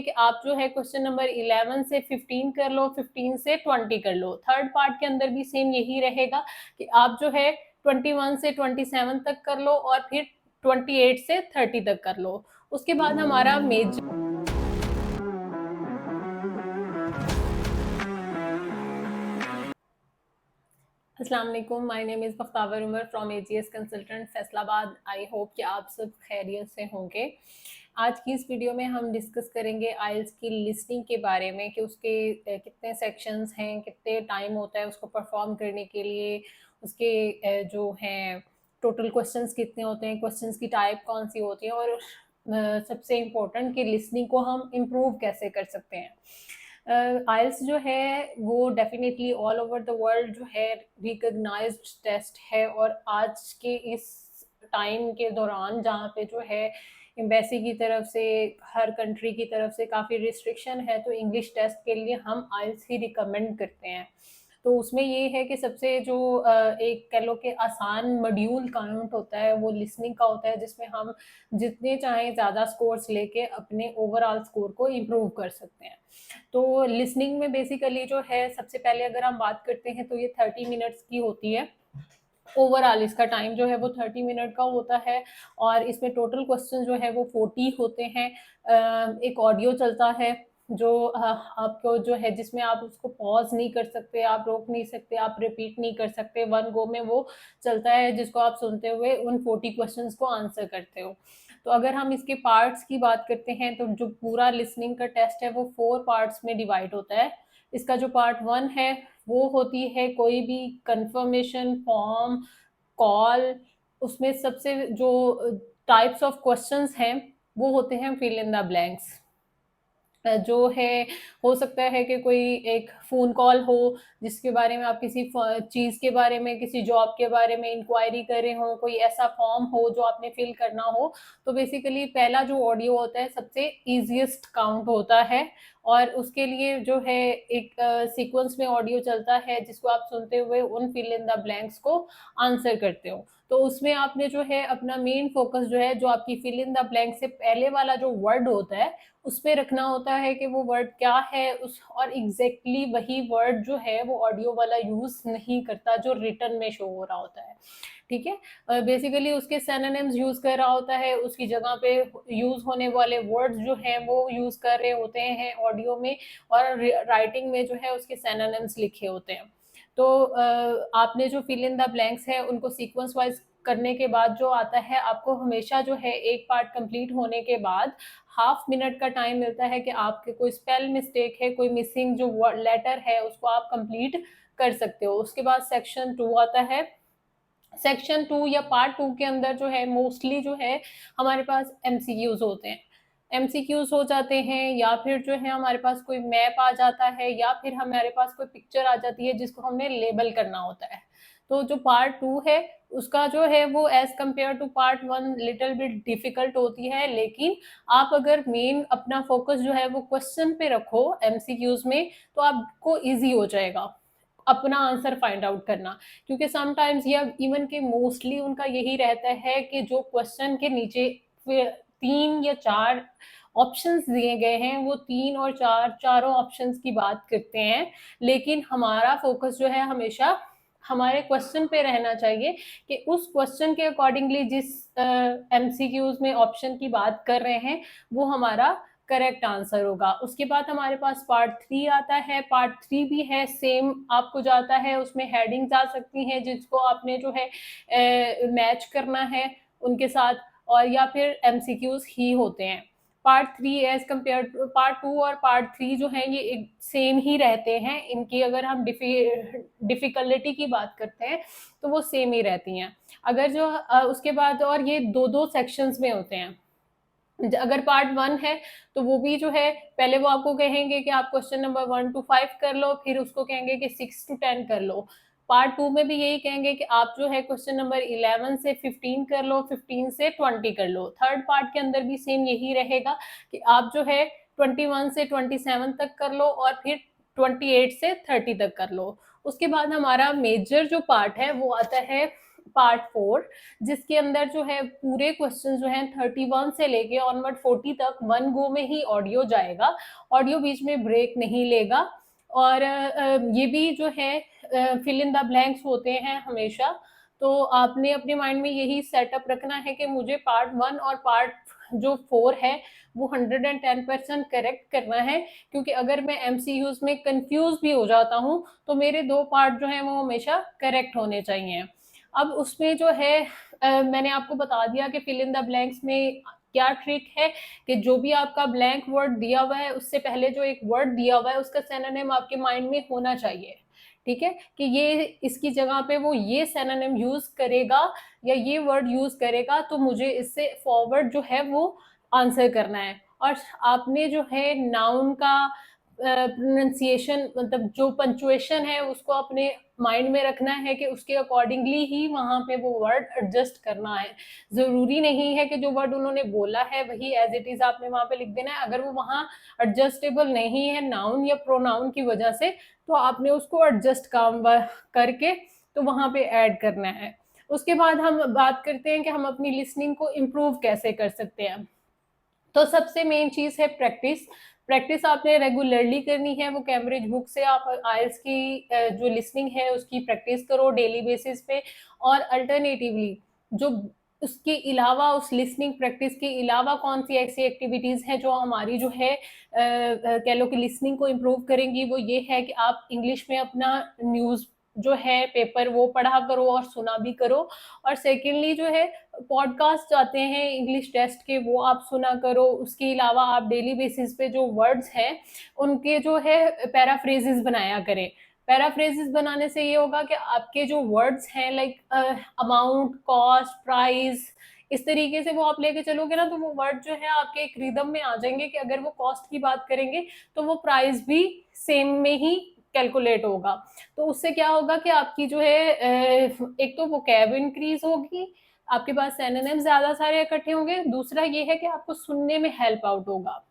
कि आप जो है क्वेश्चन नंबर 11 से 15 कर लो, 15 से 20 कर लो। थर्ड पार्ट के अंदर भी सेम यही रहेगा कि आप जो है 21 से 27 तक कर लो और फिर 28 से 30 तक कर लो। उसके बाद हमारा मेजर अस्सलाम वालेकुम, my name is Bakhtawar Umar from AGS consultant Faisalabad. I hope कि आप सब खैरियत से होंगे। आज की इस वीडियो में हम डिस्कस करेंगे आइल्स की लिसनिंग के बारे में कि उसके कितने सेक्शंस हैं, कितने टाइम होता है उसको परफॉर्म करने के लिए, उसके जो हैं टोटल क्वेश्चंस कितने होते हैं, क्वेश्चंस की टाइप कौन सी होती है और सबसे इम्पोर्टेंट कि लिसनिंग को हम इम्प्रूव कैसे कर सकते हैं। आइल्स जो है वो definitely all over the world जो है रिकग्नाइज्ड टेस्ट है और आज के इस टाइम के दौरान जहाँ पे जो है एम्बेसी की तरफ से, हर कंट्री की तरफ से काफ़ी रिस्ट्रिक्शन है, तो इंग्लिश टेस्ट के लिए हम आइल्स ही रिकमेंड करते हैं। तो उसमें ये है कि सबसे जो एक कह लो कि आसान मॉड्यूल काउंट होता है वो लिसनिंग का होता है, जिसमें हम जितने चाहें ज़्यादा स्कोर्स लेके अपने ओवरऑल स्कोर को इम्प्रूव कर सकते हैं। तो लिसनिंग में बेसिकली जो है सबसे पहले अगर हम बात करते हैं तो ये 30 मिनट्स की होती है। ओवरऑल इसका टाइम जो है वो 30 मिनट का होता है और इसमें टोटल क्वेश्चन जो है वो 40 होते हैं। एक ऑडियो चलता है जो आपको जो है जिसमें आप उसको पॉज नहीं कर सकते, आप रोक नहीं सकते, आप रिपीट नहीं कर सकते, वन गो में वो चलता है जिसको आप सुनते हुए उन 40 क्वेश्चंस को आंसर करते हो। तो अगर हम इसके पार्ट्स की बात करते हैं तो जो पूरा लिसनिंग का टेस्ट है वो 4 पार्ट्स में डिवाइड होता है। इसका जो पार्ट 1 है वो होती है कोई भी कंफर्मेशन फॉर्म, कॉल, उसमें सबसे जो टाइप्स ऑफ क्वेश्चंस हैं वो होते हैं फिल इन द ब्लैंक्स। जो है हो सकता है कि कोई एक फ़ोन कॉल हो जिसके बारे में आप किसी चीज़ के बारे में, किसी जॉब के बारे में इंक्वायरी कर रहे हो, कोई ऐसा फॉर्म हो जो आपने फिल करना हो। तो बेसिकली पहला जो ऑडियो होता है सबसे ईज़ीएस्ट काउंट होता है और उसके लिए जो है एक सीक्वेंस में ऑडियो चलता है जिसको आप सुनते हुए उन फिल इन द ब्लैंक्स को आंसर करते हो। तो उसमें आपने जो है अपना मेन फ़ोकस जो है, जो आपकी फिल इन द ब्लैंक से पहले वाला जो वर्ड होता है उस पे रखना होता है कि वो वर्ड क्या है उस और एग्जैक्टली वही वर्ड जो है वो ऑडियो वाला यूज नहीं करता जो रिटर्न में शो हो रहा होता है। ठीक है, बेसिकली उसके सिनोनिम्स यूज कर रहा होता है, उसकी जगह पे यूज होने वाले वर्ड्स जो हैं वो यूज कर रहे होते हैं ऑडियो में और राइटिंग में जो है उसके सिनोनिम्स लिखे होते हैं। तो आपने जो फिल इन द ब्लैंक्स है उनको सीक्वेंस वाइज करने के बाद जो आता है आपको हमेशा जो है एक पार्ट कंप्लीट होने के बाद हाफ मिनट का टाइम मिलता है कि आपके कोई स्पेल मिस्टेक है, कोई मिसिंग जो लेटर है उसको आप कंप्लीट कर सकते हो। उसके बाद सेक्शन 2 आता है। सेक्शन 2 या पार्ट 2 के अंदर जो है मोस्टली जो है हमारे पास एमसीक्यूज होते हैं। एमसीक्यूज हो जाते हैं या फिर जो है हमारे पास कोई मैप आ जाता है या फिर हमारे पास कोई पिक्चर आ जाती है जिसको हमने लेबल करना होता है। तो जो पार्ट 2 है उसका जो है वो as compare to part 1 little bit difficult होती है, लेकिन आप अगर मेन अपना फोकस जो है वो क्वेश्चन पे रखो एमसीक्यूज में तो आपको ईजी हो जाएगा अपना आंसर फाइंड आउट करना। क्योंकि समटाइम्स या इवन के मोस्टली उनका यही रहता है कि जो क्वेश्चन के नीचे 3 या 4 ऑप्शंस दिए गए हैं वो 3 और 4 चारों ऑप्शंस की बात करते हैं, लेकिन हमारा फोकस जो है हमेशा हमारे क्वेश्चन पे रहना चाहिए कि उस क्वेश्चन के अकॉर्डिंगली जिस एमसीक्यूज में ऑप्शन की बात कर रहे हैं वो हमारा करेक्ट आंसर होगा। उसके बाद हमारे पास पार्ट 3 आता है। पार्ट 3 भी है सेम आपको जाता है, उसमें हेडिंग्स आ सकती हैं जिसको आपने जो है मैच करना है उनके साथ और या फिर एमसीक्यूज ही होते हैं। Part 3 as compare to part 2 और पार्ट 3 जो है ये एक सेम ही रहते हैं। इनकी अगर हम डिफिकल्टी की बात करते हैं तो वो सेम ही रहती हैं। अगर जो उसके बाद और ये दो दो सेक्शंस में होते हैं। अगर पार्ट 1 है तो वो भी जो है पहले वो आपको कहेंगे कि आप क्वेश्चन नंबर 1 to 5 कर लो, फिर उसको कहेंगे कि 6 to 10 कर लो। पार्ट 2 में भी यही कहेंगे कि आप जो है क्वेश्चन नंबर 11 से 15 कर लो, 15 से 20 कर लो। थर्ड पार्ट के अंदर भी सेम यही रहेगा कि आप जो है 21 से 27 तक कर लो और फिर 28 से 30 तक कर लो। उसके बाद हमारा मेजर जो पार्ट है वो आता है पार्ट 4, जिसके अंदर जो है पूरे क्वेश्चन जो हैं 31 से लेके ऑनवर्ड 40 तक वन गो में ही ऑडियो जाएगा, ऑडियो बीच में ब्रेक नहीं लेगा। और ये भी जो है फिल इन द ब्लैंक्स होते हैं हमेशा, तो आपने अपने माइंड में यही सेटअप रखना है कि मुझे पार्ट 1 और पार्ट जो 4 है वो 110% करेक्ट करना है, क्योंकि अगर मैं एमसीक्यूज में कंफ्यूज भी हो जाता हूँ तो मेरे 2 पार्ट जो हैं वो हमेशा करेक्ट होने चाहिए। अब उसमें जो है मैंने आपको बता दिया कि फिल इन द ब्लैंक्स में क्या ट्रिक है कि जो भी आपका ब्लैंक वर्ड दिया हुआ है उससे पहले जो एक वर्ड दिया हुआ है उसका सिनोनिम आपके माइंड में होना चाहिए। ठीक है, कि ये इसकी जगह पे वो ये सिनोनिम यूज करेगा या ये वर्ड यूज करेगा, तो मुझे इससे फॉरवर्ड जो है वो आंसर करना है। और आपने जो है नाउन का प्रोनाउंसिएशन, मतलब जो पंचुएशन है उसको अपने माइंड में रखना है कि उसके अकॉर्डिंगली ही वहां पे वो वर्ड एडजस्ट करना है। जरूरी नहीं है कि जो वर्ड उन्होंने बोला है वही एज इट इज आपने वहां पे लिख देना है। अगर वो वहां एडजस्टेबल नहीं है नाउन या प्रोनाउन की वजह से, तो आपने उसको एडजस्ट काम करके तो वहां पे ऐड करना है। उसके बाद हम बात करते हैं कि हम अपनी लिसनिंग को इम्प्रूव कैसे कर सकते हैं। तो सबसे मेन चीज है प्रैक्टिस। प्रैक्टिस आपने रेगुलरली करनी है। वो कैम्ब्रिज बुक से आप आइल्स की जो लिसनिंग है उसकी प्रैक्टिस करो डेली बेसिस पे। और अल्टरनेटिवली जो उसके अलावा, उस लिसनिंग प्रैक्टिस के अलावा कौन सी ऐसी एक्टिविटीज हैं जो हमारी जो है कह लो कि लिसनिंग को इम्प्रूव करेंगी, वो ये है कि आप इंग्लिश में अपना न्यूज जो है पेपर वो पढ़ा करो और सुना भी करो। और सेकेंडली जो है पॉडकास्ट आते हैं इंग्लिश टेस्ट के, वो आप सुना करो। उसके अलावा आप डेली बेसिस पे जो वर्ड्स हैं उनके जो है पैराफ्रेजेस बनाया करें। पैराफ्रेजेस बनाने से ये होगा कि आपके जो वर्ड्स हैं लाइक अमाउंट, कॉस्ट, प्राइस, इस तरीके से वो आप लेके चलोगे ना, तो वो वर्ड जो है आपके एक रिदम में आ जाएंगे कि अगर वो कॉस्ट की बात करेंगे तो वो प्राइस भी सेम में ही कैलकुलेट होगा। तो उससे क्या होगा कि आपकी जो है एक तो वोकैब इंक्रीज होगी, आपके पास सिनोनिम ज्यादा सारे इकट्ठे होंगे। दूसरा ये है कि आपको सुनने में हेल्प आउट होगा।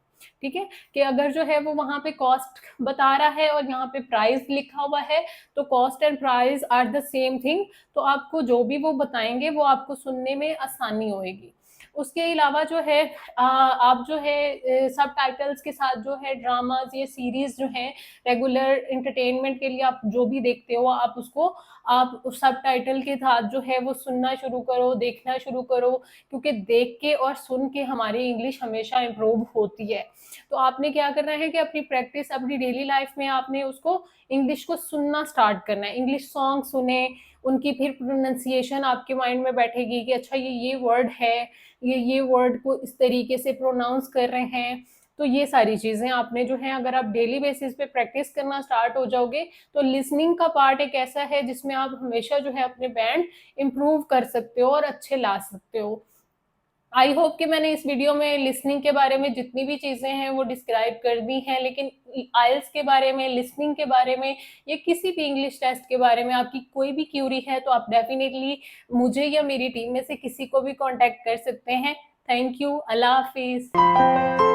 ठीक है, कि अगर जो है वो वहां पे कॉस्ट बता रहा है और यहाँ पे प्राइस लिखा हुआ है, तो cost and price are the same thing, तो आपको जो भी वो बताएंगे वो आपको सुनने में आसानी होगी। उसके अलावा जो है आप जो है सब टाइटल्स के साथ जो है ड्रामाज या सीरीज जो है रेगुलर इंटरटेनमेंट के लिए आप जो भी देखते हो आप उसको आप सब टाइटल के साथ जो है वो सुनना शुरू करो, देखना शुरू करो, क्योंकि देख के और सुन के हमारी इंग्लिश हमेशा इम्प्रूव होती है। तो आपने क्या करना है कि अपनी प्रैक्टिस, अपनी डेली लाइफ में आपने उसको इंग्लिश को सुनना स्टार्ट करना है। इंग्लिश सॉन्ग सुने, उनकी फिर प्रोनाउंसिएशन आपके माइंड में बैठेगी कि अच्छा ये वर्ड है, ये वर्ड को इस तरीके से प्रोनाउंस कर रहे हैं। तो ये सारी चीजें आपने जो है अगर आप डेली बेसिस पे प्रैक्टिस करना स्टार्ट हो जाओगे, तो लिसनिंग का पार्ट एक ऐसा है जिसमें आप हमेशा जो है अपने बैंड इम्प्रूव कर सकते हो और अच्छे ला सकते हो। आई होप कि मैंने इस वीडियो में लिसनिंग के बारे में जितनी भी चीजें हैं वो डिस्क्राइब कर दी हैं, लेकिन आइल्स के बारे में, लिसनिंग के बारे में या किसी भी इंग्लिश टेस्ट के बारे में आपकी कोई भी क्यूरी है तो आप डेफिनेटली मुझे या मेरी टीम में से किसी को भी कांटेक्ट कर सकते हैं। Thank you. Allah Hafiz.